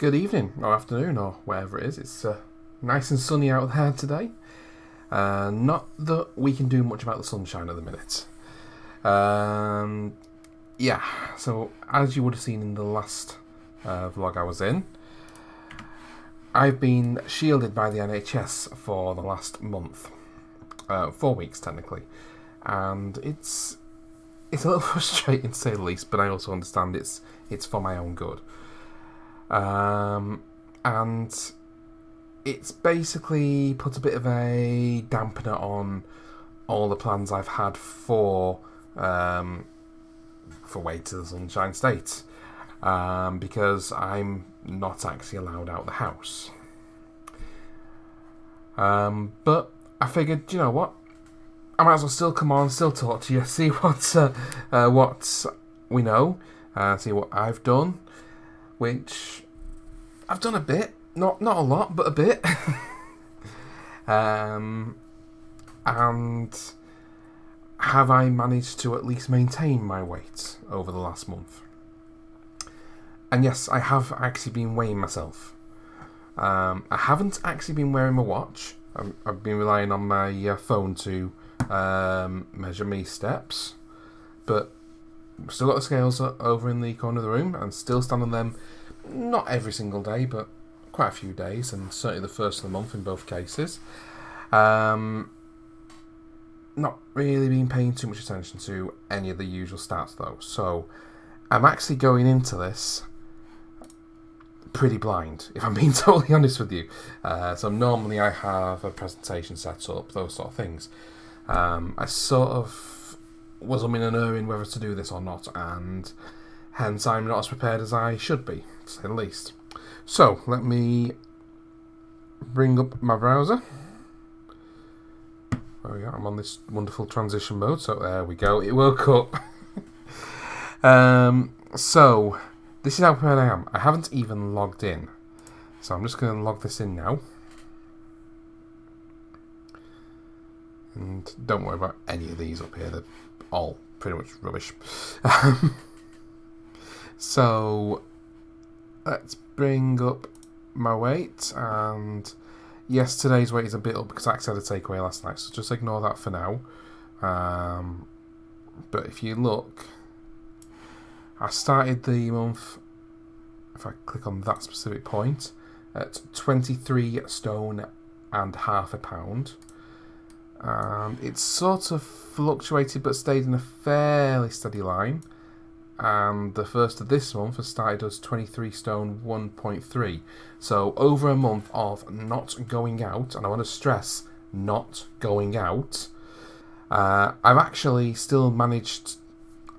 Good evening, or afternoon, or wherever it is. It's nice and sunny out there today. Not that we can do much about the sunshine at the minute. Yeah, so as you would have seen in the last vlog I was in, I've been shielded by the NHS for the last month. 4 weeks, technically. And it's a little frustrating to say the least, but I also understand it's for my own good. And it's basically put a bit of a dampener on all the plans I've had for Way to the Sunshine State, because I'm not actually allowed out the house. But I figured, you know what, I might as well still come on, still talk to you, see what we know, see what I've done, which I've done a bit, not a lot, but a bit. And have I managed to at least maintain my weight over the last month? And yes, I have actually been weighing myself. I haven't actually been wearing my watch. I've been relying on my phone to measure me steps, but I've still got the scales over in the corner of the room and still stand on them, not every single day, but quite a few days, and certainly the first of the month in both cases. Not really been paying too much attention to any of the usual stats though, so I'm actually going into this pretty blind, if I'm being totally honest with you. So normally I have a presentation set up, those sort of things. I sort of was umming and erring whether to do this or not, and hence I'm not as prepared as I should be, to say the least. So let me bring up my browser. There we go. I'm on this wonderful transition mode, so there we go. It woke up. So this is how prepared I am. I haven't even logged in, so I'm just going to log this in now. And don't worry about any of these up here. They're all pretty much rubbish. So let's bring up my weight, and yes, today's weight is a bit up because I actually had a takeaway last night, so just ignore that for now. But if you look, I started the month, if I click on that specific point, at 23 stone and half a pound. It's sort of fluctuated but stayed in a fairly steady line. And the first of this month has started as 23 stone 1.3. So over a month of not going out, and I want to stress not going out, I've actually still managed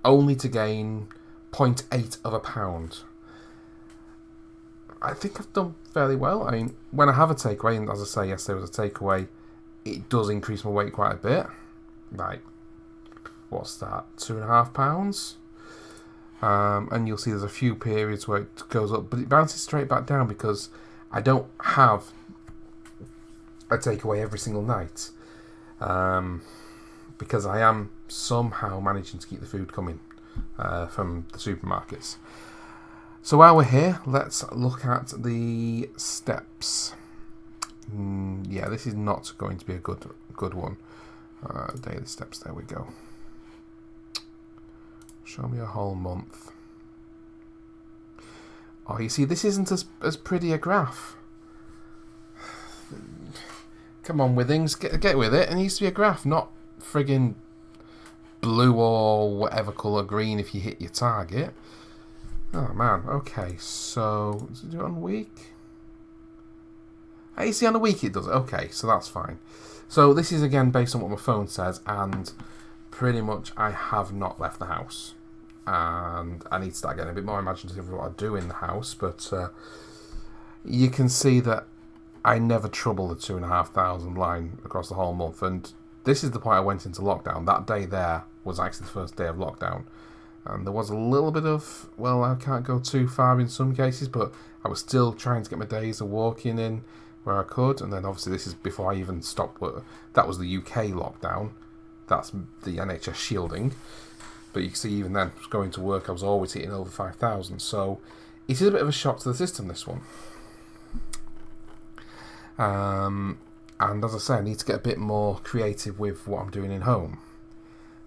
only to gain 0.8 of a pound. I think I've done fairly well. I mean, when I have a takeaway, and as I say, yes, there was a takeaway, it does increase my weight quite a bit. Like, what's that, 2.5 pounds? And you'll see there's a few periods where it goes up, but it bounces straight back down because I don't have a takeaway every single night, because I am somehow managing to keep the food coming from the supermarkets. So while we're here, let's look at the steps. Yeah, this is not going to be a good one. Daily steps, there we go. Show me a whole month. Oh, you see, this isn't as pretty a graph. Come on, Withings, get with it. It needs to be a graph, not friggin' blue or whatever colour, green if you hit your target. Oh, man. Okay, so does it do it on week? Oh, you see, on a week it does. Okay, so that's fine. So this is, again, based on what my phone says, and pretty much I have not left the house. And I need to start getting a bit more imaginative of what I do in the house, but you can see that I never trouble the 2,500 line across the whole month, and this is the point I went into lockdown. That day there was actually the first day of lockdown, and there was a little bit of, well, I can't go too far in some cases, but I was still trying to get my days of walking in where I could. And then obviously this is before I even stopped work. That was the UK lockdown, that's the NHS shielding. But you can see even then, going to work, I was always hitting over 5,000. So It is a bit of a shock to the system, this one. And as I say, I need to get a bit more creative with what I'm doing in home.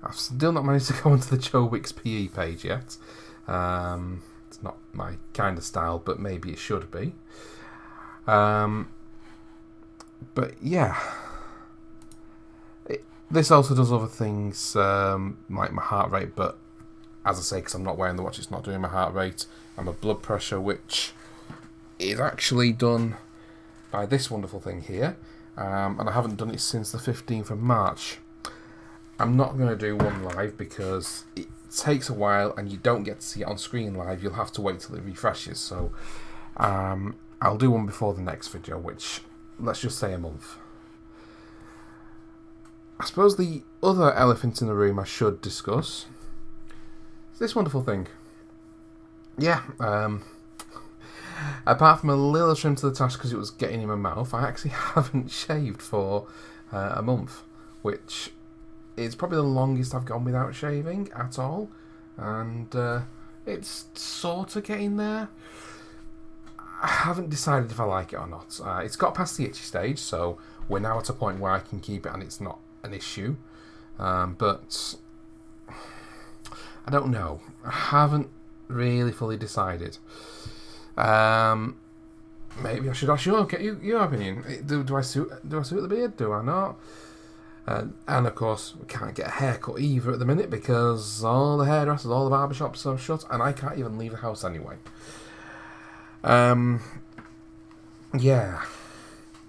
I've still not managed to go onto the Joe Wicks PE page yet. It's not my kind of style, but maybe it should be. But yeah, this also does other things like my heart rate, but as I say, because I'm not wearing the watch, it's not doing my heart rate and my blood pressure, which is actually done by this wonderful thing here. And I haven't done it since the 15th of March. I'm not going to do one live because it takes a while and you don't get to see it on screen live. You'll have to wait till it refreshes. So I'll do one before the next video, which, let's just say, a month. I suppose the other elephant in the room I should discuss is this wonderful thing. Yeah, apart from a little trim to the tash because it was getting in my mouth, I actually haven't shaved for a month, which is probably the longest I've gone without shaving at all, and it's sort of getting there. I haven't decided if I like it or not. It's got past the itchy stage, so we're now at a point where I can keep it and it's not an issue, but I don't know. I haven't really fully decided. Maybe I should ask you. Get your opinion. Do I suit the beard? Do I not? And of course, we can't get a haircut either at the minute because all the hairdressers, all the barbershops are shut, and I can't even leave the house anyway. Yeah.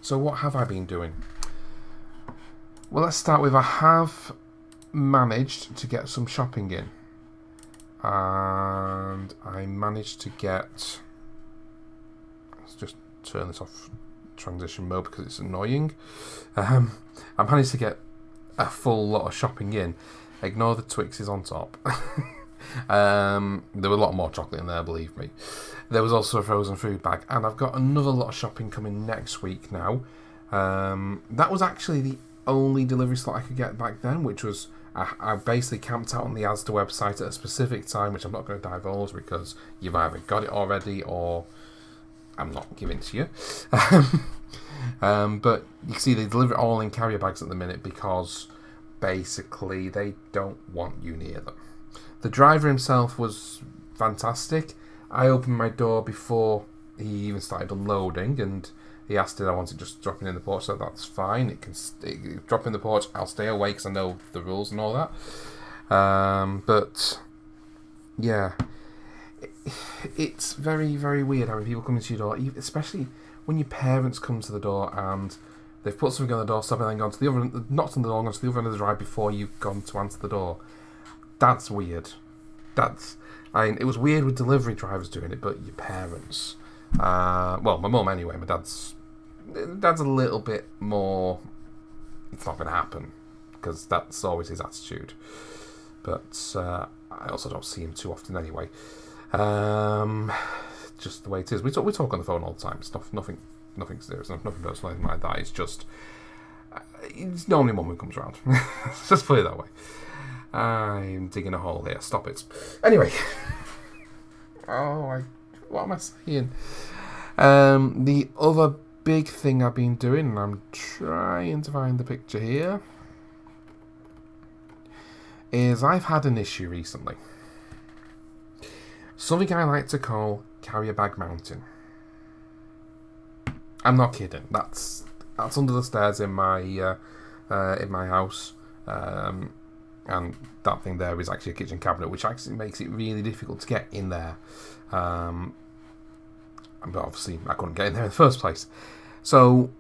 So what have I been doing? Well, let's start with I have managed to get some shopping in, and I managed to get. Let's just turn this off transition mode because it's annoying. I managed to get a full lot of shopping in. Ignore the Twixes on top. There were a lot more chocolate in there, believe me. There was also a frozen food bag, and I've got another lot of shopping coming next week now. That was actually the only delivery slot I could get back then, which was I basically camped out on the Asda website at a specific time, which I'm not going to divulge because you've either got it already or I'm not giving it to you. But you can see they deliver it all in carrier bags at the minute because basically they don't want you near them. The driver himself was fantastic. I opened my door before he even started unloading, and he asked if I wanted just dropping in the porch, so that's fine. It can drop in the porch. I'll stay away because I know the rules and all that. But yeah, it's very, very weird having people come into your door, especially when your parents come to the door and they've put something on the doorstep and then gone to the other, knocked on the door, gone to the other end of the drive before you've gone to answer the door. That's weird. It was weird with delivery drivers doing it, but your parents. Well, my mum anyway. My dad's a little bit more. It's not going to happen because that's always his attitude. But I also don't see him too often anyway. Just the way it is. We talk on the phone all the time. It's nothing serious, nothing personal, anything like that. It's just it's normally mum who comes around. Just put it that way. I'm digging a hole here. Stop it. Anyway. What am I saying? The other big thing I've been doing, and I'm trying to find the picture here, is I've had an issue recently. Something I like to call carrier bag mounting. I'm not kidding. That's under the stairs in my house. And that thing there is actually a kitchen cabinet, which actually makes it really difficult to get in there. But obviously, I couldn't get in there in the first place. So,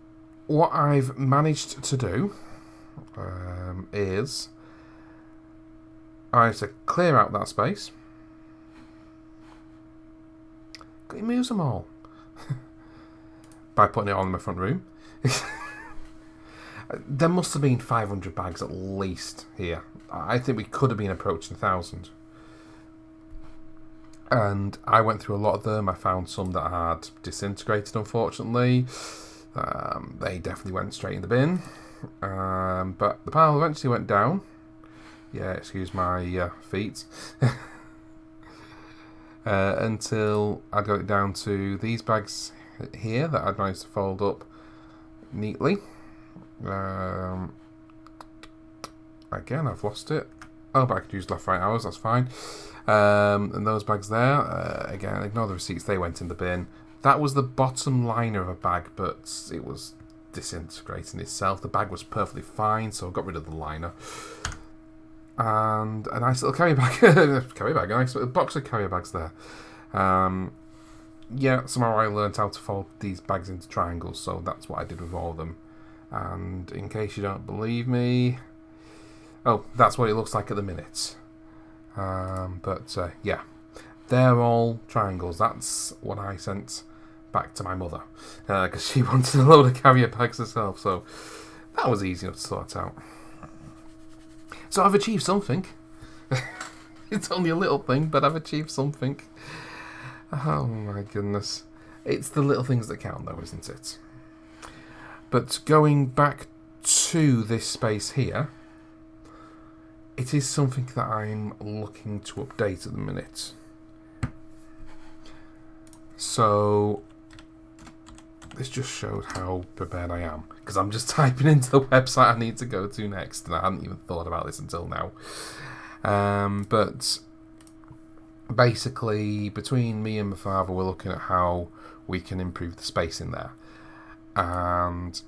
what I've managed to do is I have to clear out that space. He moves them all by putting it on in my front room. There must have been 500 bags at least here. I think we could have been approaching 1,000. And I went through a lot of them. I found some that had disintegrated, unfortunately. They definitely went straight in the bin. But the pile eventually went down. Yeah, excuse my feet. until I got it down to these bags here that I'd managed to fold up neatly. Again, I've lost it. Oh, but I could use left, right arrows, that's fine. And those bags there, again, ignore the receipts, they went in the bin. That was the bottom liner of a bag, but it was disintegrating itself. The bag was perfectly fine, so I got rid of the liner. And a nice little carry bag, a nice little box of carrier bags there. Yeah, somehow I learned how to fold these bags into triangles, so that's what I did with all of them. And in case you don't believe me, oh, that's what it looks like at the minute. Yeah, they're all triangles. That's what I sent back to my mother, because she wanted a load of carrier bags herself, so that was easy enough to sort out. So I've achieved something. It's only a little thing, but I've achieved something. Oh my goodness. It's the little things that count though, isn't it? But going back to this space here, it is something that I'm looking to update at the minute. So this just showed how prepared I am, because I'm just typing into the website I need to go to next, and I hadn't even thought about this until now. But basically, between me and my father, we're looking at how we can improve the space in there. And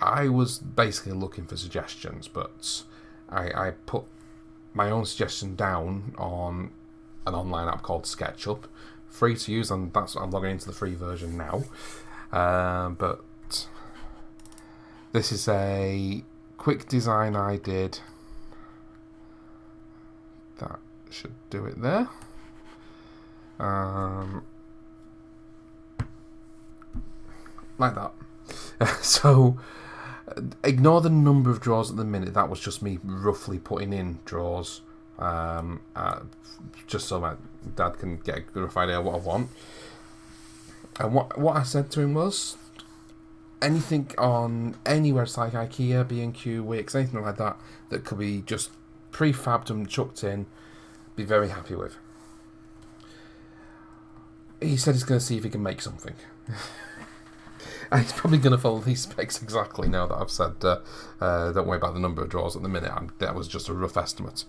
I was basically looking for suggestions, but I put my own suggestion down on an online app called SketchUp, free to use, and I'm logging into the free version now. But this is a quick design I did. That should do it there. Like that. So ignore the number of drawers at the minute. That was just me roughly putting in drawers, just so my dad can get a rough idea of what I want. And what I said to him was, anything on any website like IKEA, B&Q, Wix, anything like that that could be just prefabbed and chucked in, be very happy with. He said he's going to see if he can make something. And he's probably going to follow these specs exactly now that I've said, don't worry about the number of drawers at the minute. That was just a rough estimate.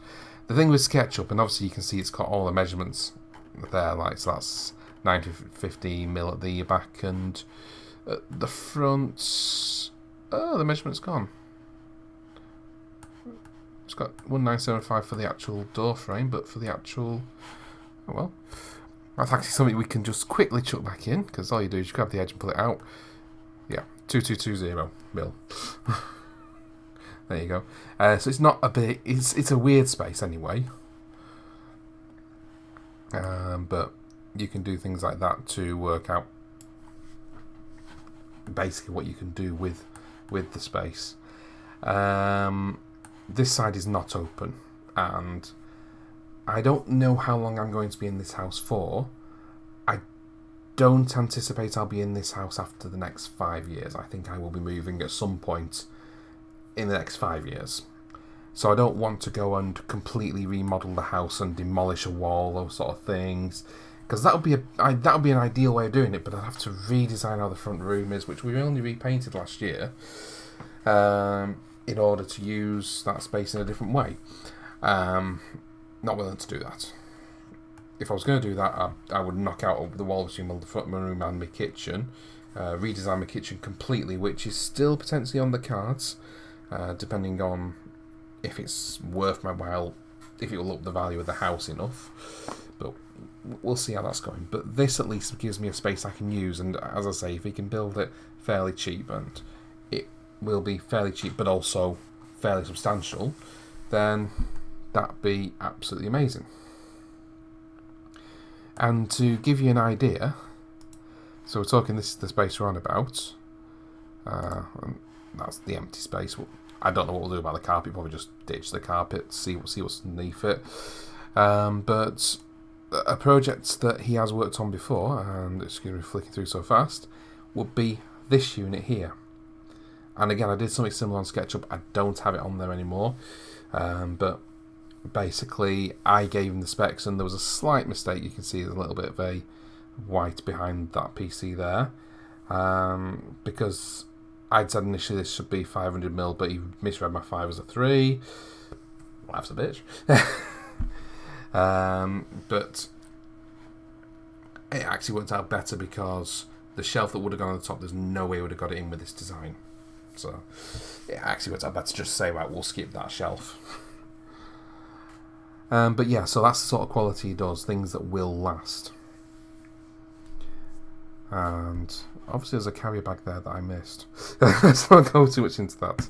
The thing with SketchUp, and obviously you can see it's got all the measurements there, like, so that's 9 to 15 mil at the back, and at the front, oh, the measurement's gone. It's got 1975 for the actual door frame, but for the actual, oh well. That's actually something we can just quickly chuck back in, because all you do is you grab the edge and pull it out. Yeah, 2220 mil. There you go. So it's not a big, it's a weird space anyway. But you can do things like that to work out basically what you can do with the space. This side is not open, and I don't know how long I'm going to be in this house for. I don't anticipate I'll be in this house after the next 5 years. I think I will be moving at some point in the next 5 years. So I don't want to go and completely remodel the house and demolish a wall, those sort of things, because that would be an ideal way of doing it. But I'd have to redesign how the front room is, which we only repainted last year, in order to use that space in a different way. Not willing to do that. If I was going to do that, I would knock out the wall between the front room and my kitchen, redesign my kitchen completely, which is still potentially on the cards, depending on if it's worth my while, if it will up the value of the house enough. But we'll see how that's going. But this at least gives me a space I can use, and as I say, if he can build it fairly cheap, and it will be fairly cheap but also fairly substantial, then that'd be absolutely amazing. And to give you an idea, so we're talking, this is the space we're on about, and that's the empty space. I don't know what we'll do about the carpet, probably just ditch the carpet, see what's underneath it. But a project that he has worked on before, and excuse me flicking through so fast, would be this unit here. And again, I did something similar on SketchUp. I don't have it on there anymore, but Basically, I gave him the specs, and there was a slight mistake. You can see there's a little bit of a white behind that PC there, because I'd said initially this should be 500mm, but he misread my 5 as a 3. Well, that's a bitch. But it actually worked out better because the shelf that would have gone on the top, there's no way we would have got it in with this design. So it actually worked out better to just say, right, we'll skip that shelf. But yeah, so that's the sort of quality he does, things that will last. And obviously there's a carrier bag there that I missed. So I won't go too much into that.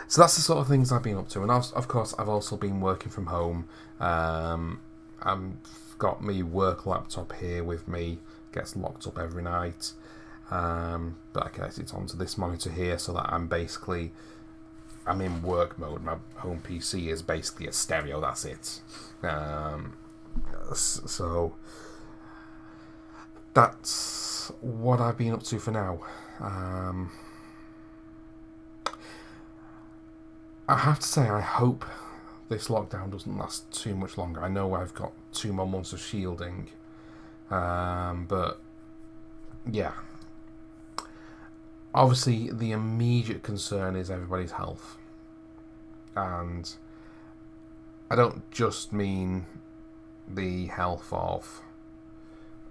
So that's the sort of things I've been up to. And of course, I've also been working from home. I've got my work laptop here with me. Gets locked up every night. But I connect it onto this monitor here so that I'm in work mode. My home PC is basically a stereo, that's it. So that's what I've been up to for now. I have to say, I hope this lockdown doesn't last too much longer. I know I've got 2 more months of shielding, but yeah. Obviously, the immediate concern is everybody's health. And I don't just mean the health of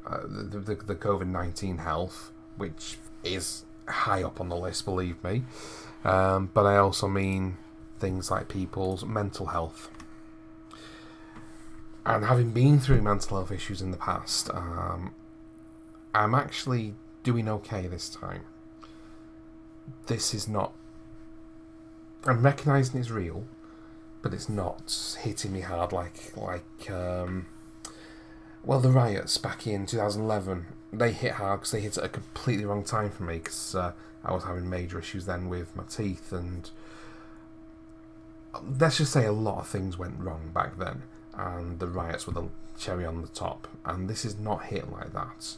the COVID-19 health, which is high up on the list, believe me. But I also mean things like people's mental health. And having been through mental health issues in the past, I'm actually doing okay this time. This is not... I'm recognising it's real, but it's not hitting me hard like the riots back in 2011. They hit hard because they hit at a completely wrong time for me, because I was having major issues then with my teeth, and let's just say a lot of things went wrong back then, and the riots were the cherry on the top, and this is not hit like that.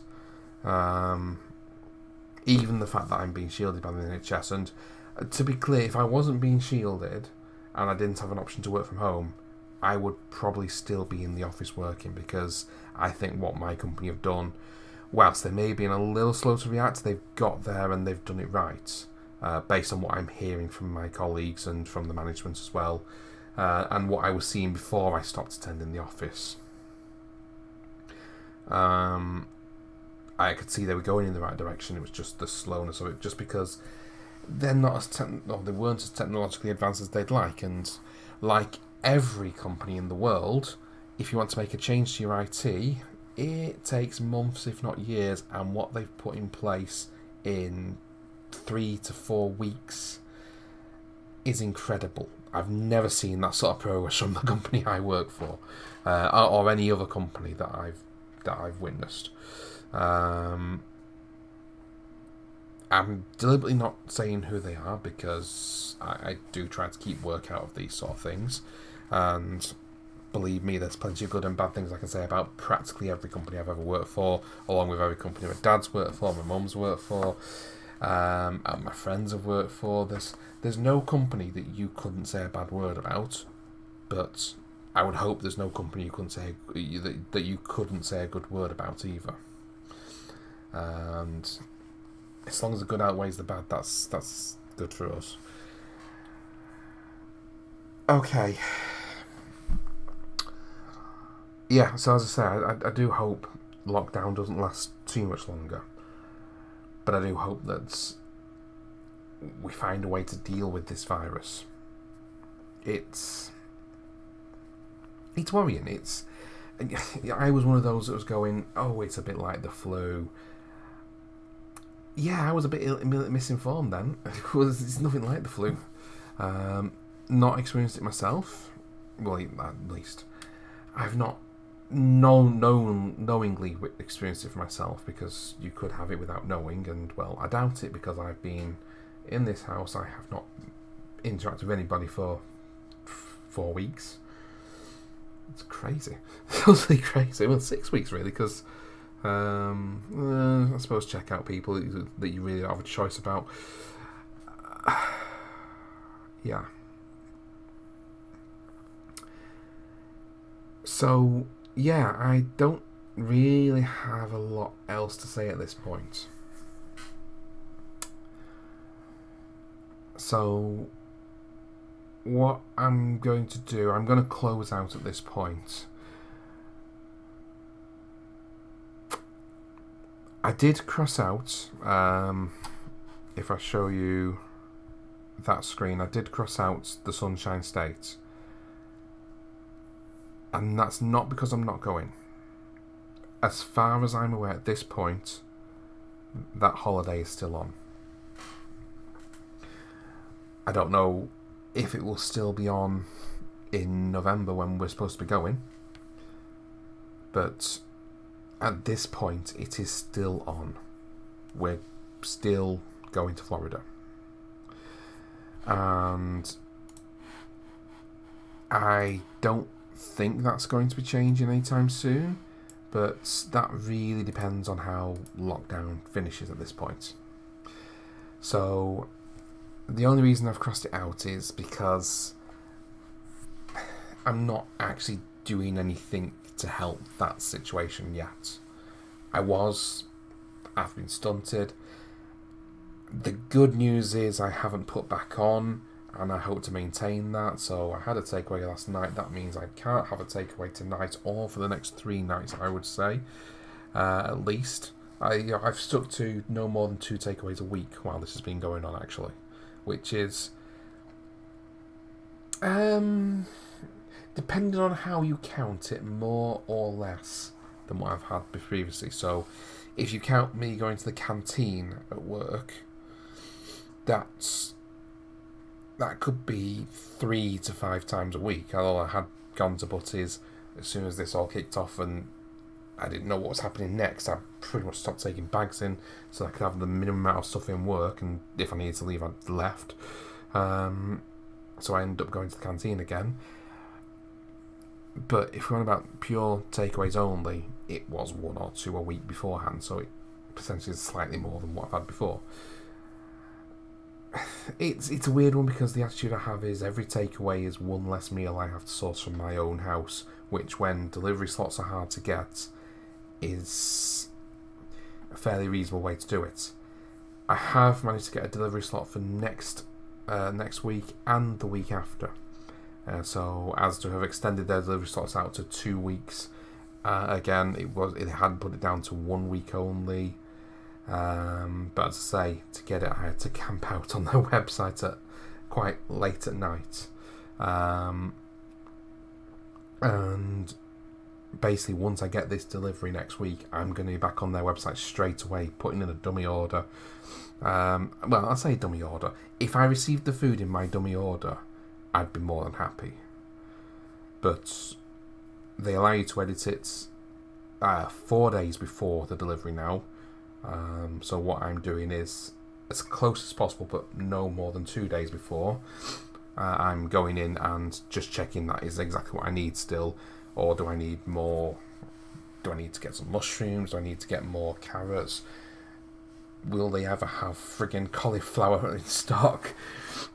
Even the fact that I'm being shielded by the NHS, and to be clear, if I wasn't being shielded and I didn't have an option to work from home, I would probably still be in the office working, because I think what my company have done, whilst they may have been a little slow to react, they've got there and they've done it right, based on what I'm hearing from my colleagues and from the management as well, and what I was seeing before I stopped attending the office. I could see they were going in the right direction. It was just the slowness of it, just because they're not as they weren't as technologically advanced as they'd like. And like every company in the world, if you want to make a change to your IT, it takes months, if not years. And what they've put in place in 3 to 4 weeks is incredible. I've never seen that sort of progress from the company I work for, or any other company that I've witnessed. I'm deliberately not saying who they are, because I do try to keep work out of these sort of things, and believe me, there's plenty of good and bad things I can say about practically every company I've ever worked for, along with every company my dad's worked for, my mum's worked for, and my friends have worked for. There's no company that you couldn't say a bad word about, but I would hope there's no company you couldn't say that you couldn't say a good word about either. And as long as the good outweighs the bad, that's good for us. Okay. Yeah, so as I say, I do hope lockdown doesn't last too much longer. But I do hope that we find a way to deal with this virus. It's worrying. I was one of those that was going, oh, it's a bit like the flu. Yeah, I was a bit misinformed then. It's nothing like the flu. Not experienced it myself. Well, at least. I've not knowingly experienced it for myself, because you could have it without knowing, and, well, I doubt it, because I've been in this house. I have not interacted with anybody for 4 weeks. It's crazy. It's absolutely crazy. Well, 6 weeks, really, because... I suppose check out people that you really don't have a choice about. Yeah. So, yeah, I don't really have a lot else to say at this point. So, what I'm going to do, I'm going to close out at this point. I did cross out, if I show you that screen, I did cross out the Sunshine State. And that's not because I'm not going. As far as I'm aware at this point, that holiday is still on. I don't know if it will still be on in November when we're supposed to be going. But at this point, it is still on. We're still going to Florida. And I don't think that's going to be changing anytime soon, but that really depends on how lockdown finishes at this point. So the only reason I've crossed it out is because I'm not actually doing anything to help that situation yet. I've been stunted. The good news is I haven't put back on, and I hope to maintain that. So I had a takeaway last night. That means I can't have a takeaway tonight or for the next 3 nights, I would say, at least. I've stuck to no more than 2 takeaways a week while this has been going on, actually, which is depending on how you count it, more or less than what I've had previously. So if you count me going to the canteen at work, that could be 3 to 5 times a week. Although I had gone to Butties as soon as this all kicked off and I didn't know what was happening next. I pretty much stopped taking bags in so I could have the minimum amount of stuff in work, and if I needed to leave, I left. So I ended up going to the canteen again. But if we're on about pure takeaways only, it was 1 or 2 a week beforehand, so it potentially is slightly more than what I've had before. It's a weird one because the attitude I have is every takeaway is 1 less meal I have to source from my own house, which when delivery slots are hard to get is a fairly reasonable way to do it. I have managed to get a delivery slot for next week and the week after. So as to have extended their delivery slots out to 2 weeks. Again, it had put it down to 1 week only. But as I say, to get it, I had to camp out on their website at quite late at night. And basically, once I get this delivery next week, I'm going to be back on their website straight away, putting in a dummy order. Well, I'll say dummy order. If I received the food in my dummy order, I'd be more than happy. But they allow you to edit it 4 days before the delivery now. So what I'm doing is, as close as possible, but no more than 2 days before, I'm going in and just checking that is exactly what I need still, or do I need more? Do I need to get some mushrooms? Do I need to get more carrots? Will they ever have friggin' cauliflower in stock?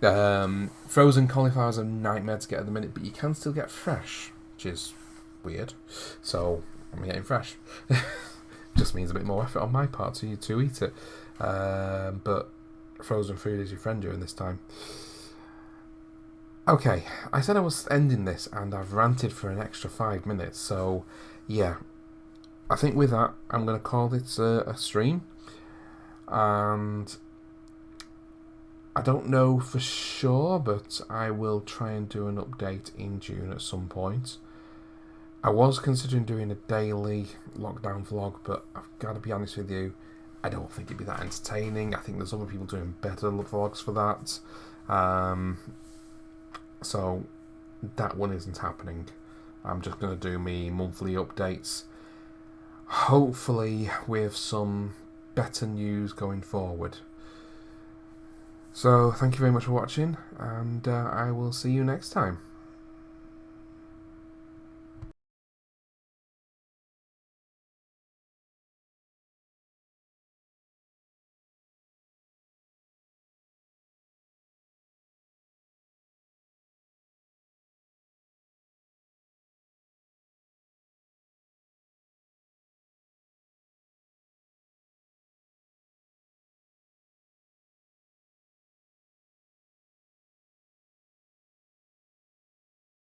Frozen cauliflower is a nightmare to get at the minute, but you can still get fresh, which is weird. So I'm getting fresh. Just means a bit more effort on my part to eat it. But frozen food is your friend during this time. Okay, I said I was ending this, and I've ranted for an extra 5 minutes. So yeah, I think with that, I'm going to call it a stream. And I don't know for sure, but I will try and do an update in June at some point. I was considering doing a daily lockdown vlog, but I've got to be honest with you, I don't think it'd be that entertaining. I think there's other people doing better vlogs for that. So that one isn't happening. I'm just going to do me monthly updates, hopefully with some better news going forward. So thank you very much for watching, and I will see you next time.